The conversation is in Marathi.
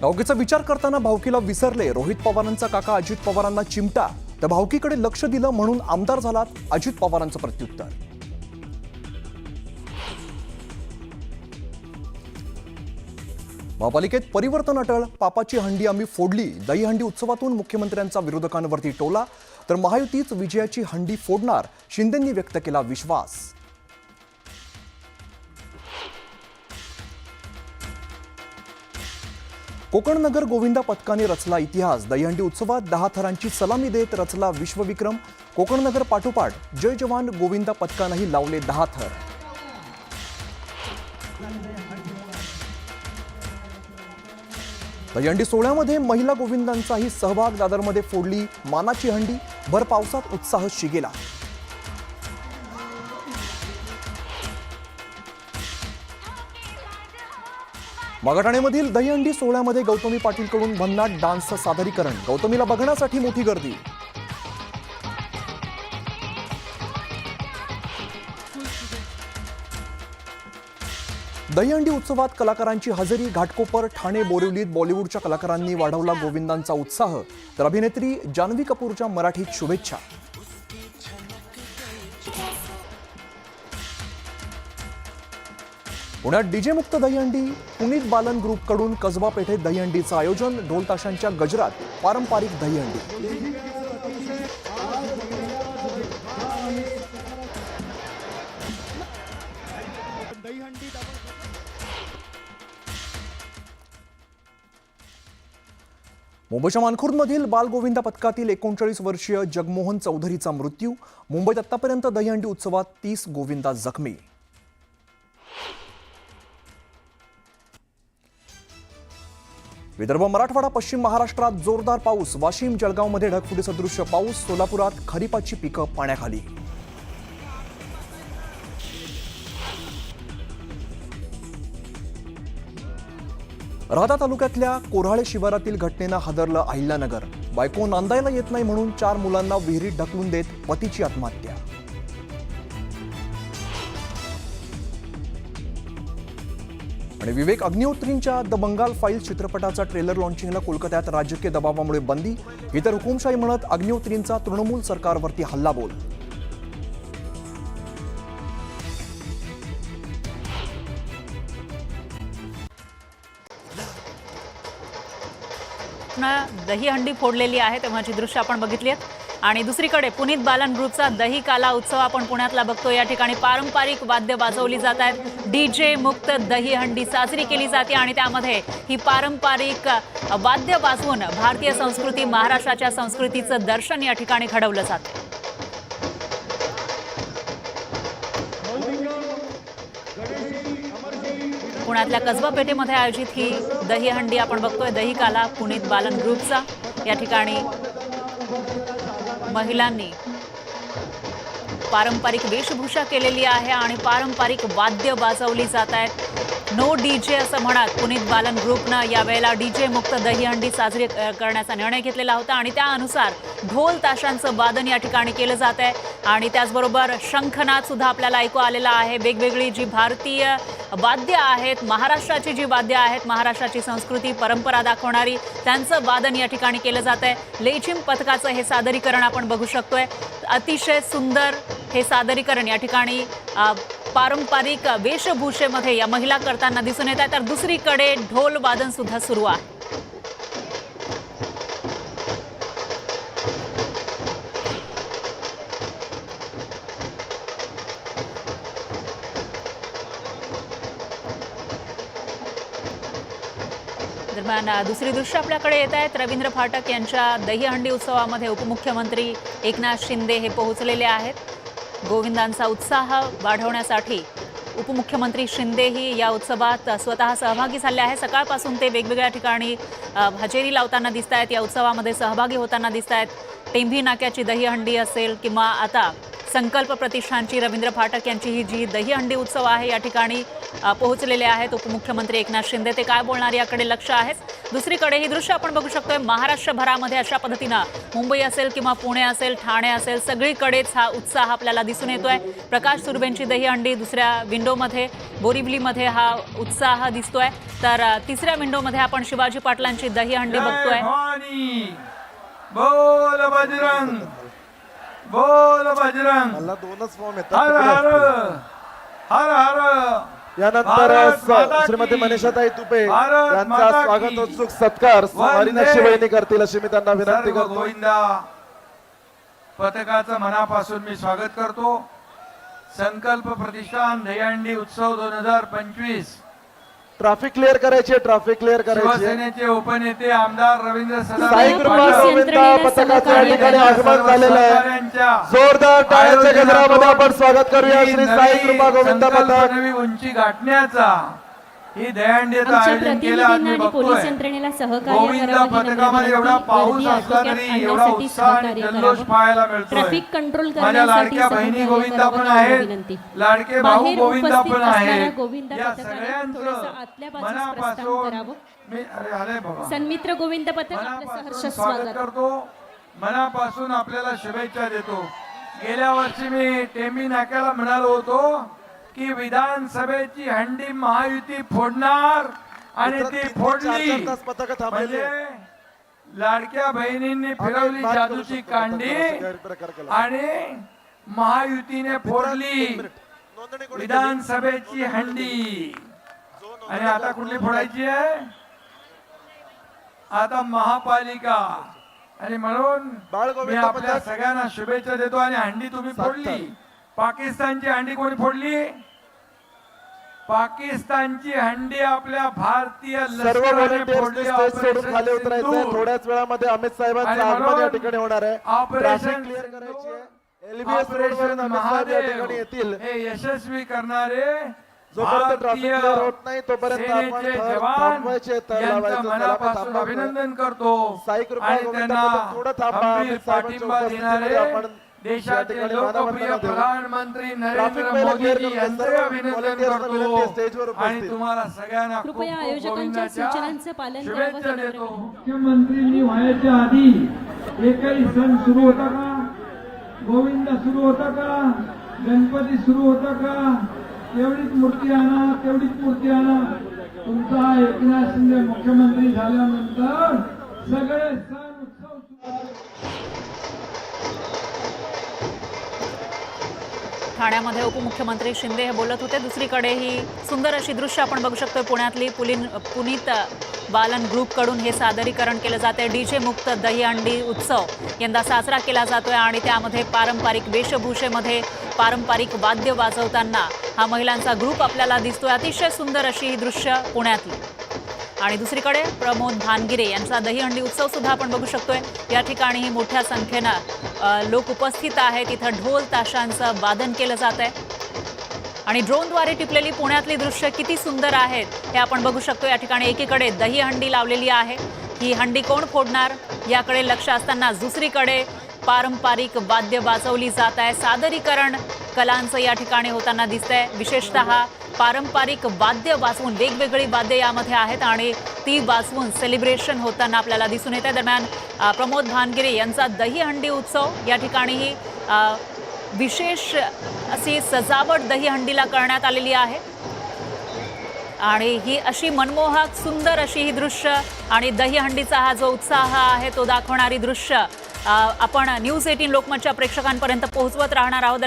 भावकीचा विचार करताना भावकीला विसरले. रोहित पवारांचा काका अजित पवारांना चिमटा, तर भावकीकडे लक्ष दिलं म्हणून आमदार झालात, अजित पवारांचं प्रत्युत्तर. महापालिकेत परिवर्तन अटळ. पापाची हंडी आम्ही फोडली. दहीहंडी उत्सवातून मुख्यमंत्र्यांचा विरोधकांवरती टोला, तर महायुतीच विजयाची हंडी फोडणार, शिंदेंनी व्यक्त केला विश्वास. कोकण नगर गोविंदा पथकाने रचला इतिहास. दहीहंडी उत्सवात 10 थरांची सलामी देत रचला विश्वविक्रम. कोकण नगर पाठोपाठ जय जवान गोविंदा पथकानेही लावले 10 थर. दहीहंडी सोहळ्यामध्ये महिला गोविंदांचाही सहभाग. दादरमध्ये फोडली मानाची हंडी. भर पावसात उत्साह शिगेला. मागाठाण्यामधील दहीहंडी सोहळ्यामध्ये गौतमी पाटीलकडून भन्नाट डान्सचं सादरीकरण. गौतमीला बघण्यासाठी मोठी गर्दी. दहीहंडी उत्सवात कलाकारांची हजेरी. घाटकोपर, ठाणे, बोरिवलीत बॉलिवूडच्या कलाकारांनी वाढवला गोविंदांचा उत्साह, तर अभिनेत्री जान्हवी कपूरच्या मराठीत शुभेच्छा. पुण्यात डीजे मुक्त दहीहंडी. पुनीत बालन ग्रुपकडून कसबा पेठेत दहीहंडीचं आयोजन. ढोल ताशांच्या गजरात पारंपरिक दहीहंडी. मुंबईच्या मानखुर्दमधील बालगोविंदा पथकातील 39 वर्षीय जगमोहन चौधरीचा मृत्यू. मुंबईत आतापर्यंत दहीहंडी उत्सवात 30 गोविंदा जखमी. विदर्भ, मराठवाडा, पश्चिम महाराष्ट्रात जोरदार पाऊस. वाशिम, जळगावमध्ये ढगफुटीसदृश्य पाऊस. सोलापुरात खरीपाची पिकं पाण्याखाली. राहता तालुक्यातल्या कोऱ्हाळे शिवारातील घटनेनं हादरलं अहिल्यानगर. बायको नांदायला येत नाही म्हणून 4 मुलांना विहिरीत ढकलून देत पतीची आत्महत्या. आणि विवेक अग्निहोत्रींच्या द बंगाल फाईल्स चित्रपटाचा ट्रेलर लॉन्चिंगला कोलकात्यात राजकीय दबावामुळे बंदी. इतर हुकुमशाही म्हणत अग्निहोत्रींचा तृणमूल सरकारवरती हल्लाबोल. दहीहंडी फोडलेली आहे तेव्हाची दृश्य आपण बघितली आहेत. आणि दुसरीकडे पुनीत बालन ग्रुपचा दही काला उत्सव आपण पुण्यातला बघतो. या ठिकाणी पारंपरिक वाद्य वाजवली जात आहेत. डीजे मुक्त दहीहंडी साजरी केली जाते आणि त्यामध्ये ही पारंपरिक वाद्य वाजवून भारतीय संस्कृती, महाराष्ट्राच्या संस्कृतीचं दर्शन या ठिकाणी घडवलं जाते. पुण्यातल्या कसबा पेठेमध्ये आयोजित ही दहीहंडी आपण बघतोय. दही काला पुनीत बालन ग्रुपचा. या ठिकाणी महिलांनी पारंपरिक वेशभूषा केलेली आहे आणि पारंपरिक वाद्य वाजवली जात आहेत. नो डीजे असं म्हणत पुनीत बालन ग्रुपनं यावेळेला डीजे मुक्त दहीहंडी साजरी करण्याचा निर्णय घेतलेला होता आणि त्यानुसार ढोल ताशांचं वादन या ठिकाणी केलं जात आहे. आणि त्याचबरोबर शंखनाद सुद्धा आपल्याला ऐकू आलेला आहे. वेगवेगळी जी भारतीय वाद्य आहेत, महाराष्ट्राची जी वाद्य आहेत, महाराष्ट्राची संस्कृती परंपरा दाखवणारी, त्यांचं वादन या ठिकाणी केलं जात आहे. लेझिम पथकाचं हे सादरीकरण आपण बघू शकतोय. अतिशय सुंदर हे सादरीकरण या ठिकाणी पारंपरिक वेशभूषेमध्ये या महिला करताना दिसून येत आहे. तर दुसरीकडे ढोल वादन सुद्धा सुरू आहे. दरम्यान दुसरी दृश्य आपल्याकडे येत आहेत. रवींद्र फाटक यांच्या दहीहंडी उत्सवामध्ये उपमुख्यमंत्री एकनाथ शिंदे हे पोहोचलेले आहेत. गोविंदांचा उत्साह वाढवण्यासाठी उपमुख्यमंत्री शिंदेही या उत्सवात स्वतः सहभागी झाले आहेत. सकाळपासून ते वेगवेगळ्या ठिकाणी हजेरी लावताना दिसत आहेत, या उत्सवामध्ये सहभागी होताना दिसत आहेत. टेंभी नाक्याची दहीहंडी असेल किंवा आता संकल्प प्रतिष्ठानची रवींद्र फाटक यांची ही जी दहीहंडी उत्सव आहे या ठिकाणी पोहोचलेले आहेत उपमुख्यमंत्री एकनाथ शिंदे. ते काय बोलणार याकडे लक्ष आहे. दुसरीकडे ही दृश्य आपण बघू शकतोय महाराष्ट्रभरामध्ये अशा पद्धतीनं मुंबई असेल किंवा पुणे असेल, ठाणे असेल, सगळीकडेच हा उत्साह आपल्याला दिसून येतोय. प्रकाश सुरभेंची दहीहंडी दुसऱ्या विंडोमध्ये, बोरिवलीमध्ये हा उत्साह दिसतोय. तर तिसऱ्या विंडोमध्ये आपण शिवाजी पाटलांची दहीहंडी बघतोय. बोल बजरंग, बोल बजरंग. मला दोनच फॉर्म हर हर येतात. हर हर. यानंतर भारत माता की. श्रीमती मनीषाताई तुपे भारत यांचा माता की. स्वागतोत्सुक सत्कार हरिनाथजी वहिनी करतील अशी मी त्यांना विनंती सर्व करतो. गोविंदा पथकाचं मनापासून मी स्वागत करतो. संकल्प प्रतिष्ठान दहीहंडी उत्सव 2025 ट्रॅफिक क्लिअर करायची, ट्रॅफिक क्लिअर करायची. शिवसेनेचे उपनेते आमदार रवींद्र साई सदानंद कृपा पाटील गोविंदा पथकाचं या ठिकाणी आगमन झालेलं आहे. सहकाऱ्यांच्या जोरदार टाळ्यांच्या गजरामध्ये आपण स्वागत करूया ही श्री नवी साई कृपा गोविंदा संकल्प, पथक. नवी उंची गाठण्याचा ही दहीहंडीचं आमच्या आयोजन केलं आज मी प्रतिनिधींना आणि पोलीस बघतोय. यंत्रणेला सहकार्य गोविंदा करावं ही पथकामध्ये नम्र एवढा विनंती. पाऊस गर्दी असला आटोक्यात तरी एवढा आणण्यासाठी उत्साह आणि सहकार्य जल्लोष करावं. पाहायला मिळतोय. ट्रॅफिक कंट्रोल माझ्या करण्यासाठी लाडक्या बहिणी सहकार्य गोविंदा पण करावं आहेत, ही विनंती. लाडके भाऊ बाहेर गोविंदा उपस्थित पण असणाऱ्या आहेत. गोविंदा या पथकाला सगळ्यांचं थोडंसं आतल्या बाजूस प्रस्थान मनापासून करावं. मी अरे आले बाबा सन्मित्र गोविंद पथक आपलं मनापासून सहर्ष स्वागत स्वागत. करतो. मनापासून आपल्याला शुभेच्छा देतो. गेल्या वर्षी मी टेंबी नाक्याला म्हणालो होतो की विधानसभेची हंडी महायुती फोडणार आणि ती फोडली. 4 तास पथकं थांबलेली म्हणजे आहे. लाडक्या बहिणींनी फिरवली बाहेर करू जादूची शकतो. कांडी गैरप्रकार केला. आणि महायुतीने फोडली नोंदणी कोणी केली? विधानसभेची हंडी. आणि आता कुठली फोडायची आहे? आता महापालिका. आणि म्हणून बाळ मी गोविंदा आपल्या पथक. सगळ्यांना शुभेच्छा देतो. आणि हंडी तुम्ही फोडली. पाकिस्तानची हंडी कोणी फोडली? पाकिस्तानची हंडी आपल्या भारतीय सर्व लष्कराने व्हॉलंटियर्सनी फोडली. स्टेज सोडून ऑपरेशन खाली उतरायचं आहे. सिंदूर. थोड्याच वेळामध्ये अमित साहेबांचं आणि आगमन या म्हणून ठिकाणी होणार आहे. ऑपरेशन ट्रॅफिक क्लिअर सिंदूर, करायची आहे. एलबीएस रोडवरून ऑपरेशन अमित साहेब या ठिकाणी महादेव येतील. हे यशस्वी करणारे जोपर्यंत ट्रॅफिक भारतीय क्लिअर होत नाही तोपर्यंत आपण सेनेचे थर जवान थांबवायचे, थर यांचं लावायचं, त्याला आपण मनापासून थांबवतोय. अभिनंदन करतो. साई कृपा आणि गोविंदा त्यांना पथक थोडं थांबा. खंबीर अमित साहेबांच्या पाठिंबा उपस्थितीमध्ये देणारे आपण या देशाचे ठिकाणी लोकप्रिय मानवंदना देऊ. प्रधानमंत्री ट्रॅफिक नरेंद्र पहिला क्लिअर मोदीजी करून यांचे सर्व अभिनंदन व्हॉलंटियर्सना विनंती आहे, स्टेजवर करतो. आणि उपस्थित. तुम्हाला सगळ्यांना खूप कृपया खूप आयोजकांच्या गोविंदाच्या सूचनांचं पालन करावं शुभेच्छा ही नम्र देतो. विनंती. मुख्यमंत्रींनी व्हायच्या आधी एकही सण सुरू होता का? गोविंद सुरू होता का? गणपती सुरू होता का? तेवढीच मूर्ती आणा, तेवढीच मूर्ती आणा. तुमचा एकनाथ शिंदे मुख्यमंत्री झाल्यानंतर सगळे सण उत्सव सुरू. ठाण्यामध्ये उपमुख्यमंत्री शिंदे हे बोलत होते. दुसरीकडे ही सुंदर अशी दृश्य आपण बघू शकतोय. पुण्यातली पुनीत बालन ग्रुपकडून हे सादरीकरण केलं जाते. डीजे मुक्त दहीहंडी उत्सव यंदा साजरा केला जातोय आणि त्यामध्ये पारंपरिक वेशभूषेमध्ये पारंपरिक वाद्य वाजवताना हा महिलांचा ग्रुप आपल्याला दिसतोय. अतिशय सुंदर अशी ही दृश्य पुण्यातली. आणि दुसरीकडे प्रमोद भानगिरे यांचा दहीहंडी उत्सव सुद्धा आपण बघू शकतोय. या ठिकाणीही मोठ्या संख्येनं लोक उपस्थित आहेत. इथं ढोल ताशांचं वादन केलं जात आहे. आणि ड्रोनद्वारे टिपलेली पुण्यातली दृश्य किती सुंदर आहेत हे आपण बघू शकतो. या ठिकाणी एकीकडे दहीहंडी लावलेली आहे. ही हंडी कोण फोडणार याकडे लक्ष असताना दुसरीकडे पारंपरिक वाद्य वाजवली जात आहे. सादरीकरण कलांचं या ठिकाणी होताना दिसतंय. विशेषतः पारंपरिक वाद्य वाजवून वेगवेगळी वाद्य यामध्ये आहेत आणि ती वाजवून सेलिब्रेशन होताना आपल्याला दिसून येत आहे. दरम्यान प्रमोद भानगिरे यांचा दहीहंडी उत्सव या ठिकाणीही विशेष अशी सजावट दहीहंडीला करण्यात आलेली आहे. आणि ही अशी मनमोहक सुंदर अशी ही दृश्य आणि दहीहंडीचा हा जो उत्साह आहे तो दाखवणारी दृश्य आपण न्यूज 18 लोकमतच्या प्रेक्षकांपर्यंत पोहोचवत राहणार आहोत.